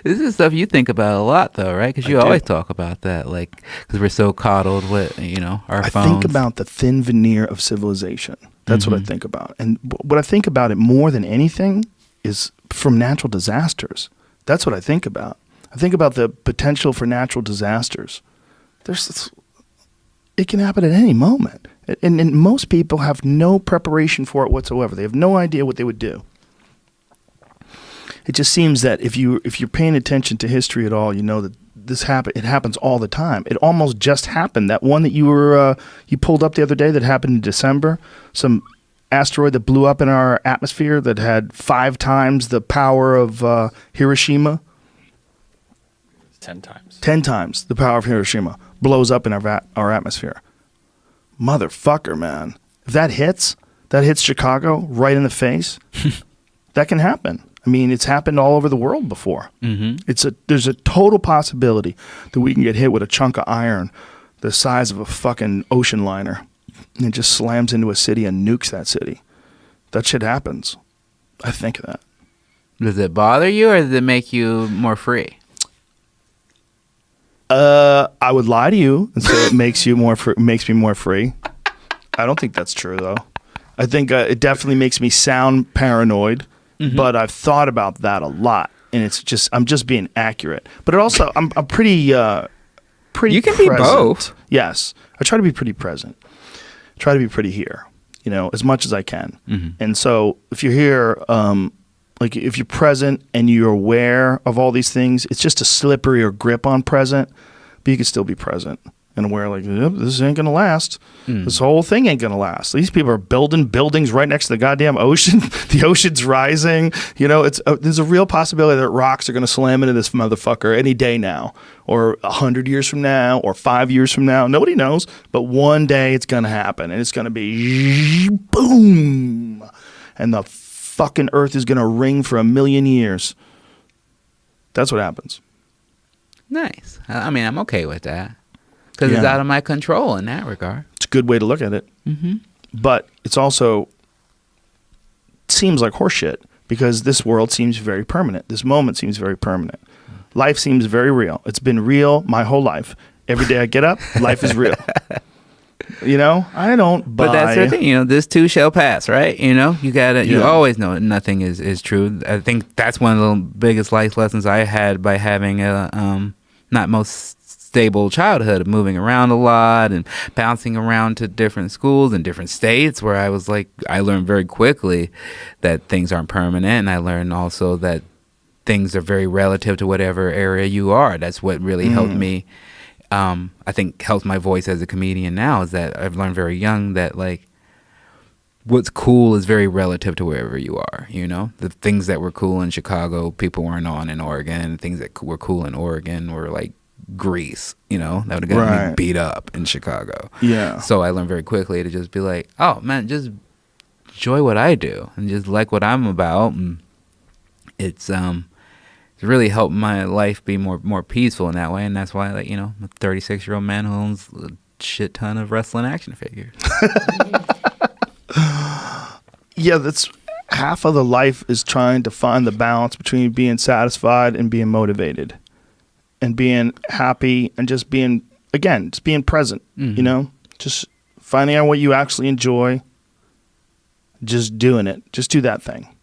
This is stuff you think about a lot, though, right? Because you always talk about that, like, because we're so coddled with, our phones. I think about the thin veneer of civilization. That's what I think about. And what I think about it more than anything is from natural disasters. That's what I think about. I think about the potential for natural disasters. It can happen at any moment. And most people have no preparation for it whatsoever. They have no idea what they would do. It just seems that if you're paying attention to history at all, you know that it happens all the time. It almost just happened. That one that you pulled up the other day that happened in December, some asteroid that blew up in our atmosphere that had 5 times the power of Hiroshima. 10 times. 10 times the power of Hiroshima blows up in our atmosphere. Motherfucker, man. If that hits Chicago right in the face, that can happen. I mean, it's happened all over the world before. Mm-hmm. There's a total possibility that we can get hit with a chunk of iron the size of a fucking ocean liner, and it just slams into a city and nukes that city. That shit happens. I think of that. Does it bother you, or does it make you more free? I would lie to you and say it makes me more free. I don't think that's true, though. I think it definitely makes me sound paranoid. Mm-hmm. But I've thought about that a lot, and I'm just being accurate. But it also, I'm pretty. You can be both. Yes, I try to be pretty present. Try to be pretty here, as much as I can. Mm-hmm. And so, if you're here, like if you're present and you're aware of all these things, it's just a slipperier grip on present, but you can still be present and aware. Like, yep, this ain't gonna last. This whole thing ain't gonna last. These people are building buildings right next to the goddamn ocean. The ocean's rising. There's a real possibility that rocks are gonna slam into this motherfucker any day now, or 100 years from now, or 5 years from now. Nobody knows, but one day it's gonna happen, and it's gonna be boom, and the fucking earth is gonna ring for 1,000,000 years. That's what happens. Nice. I mean, I'm okay with that. Because it's out of my control in that regard. It's a good way to look at it. Mm-hmm. But it's also seems like horseshit because this world seems very permanent. This moment seems very permanent. Life seems very real. It's been real my whole life. Every day I get up, life is real. I don't buy. But that's the thing, this too shall pass, right? You gotta, you always know that nothing is true. I think that's one of the biggest life lessons I had by having a not most stable childhood, of moving around a lot and bouncing around to different schools in different states, where I was like, I learned very quickly that things aren't permanent, and I learned also that things are very relative to whatever area you are. That's what really helped me. I think helps my voice as a comedian now, is that I've learned very young that like what's cool is very relative to wherever you are. The things that were cool in Chicago, people weren't on in Oregon, and things that were cool in Oregon were like Grease, that would have gotten me beat up in Chicago. Yeah. So I learned very quickly to just be like, oh man, just enjoy what I do and just like what I'm about. And it's really helped my life be more peaceful in that way. And that's why, like, I'm a 36-year-old man who owns a shit ton of wrestling action figures. Yeah, that's half of the life is trying to find the balance between being satisfied and being motivated. And being happy and just being present, just finding out what you actually enjoy, just doing it. Just do that thing,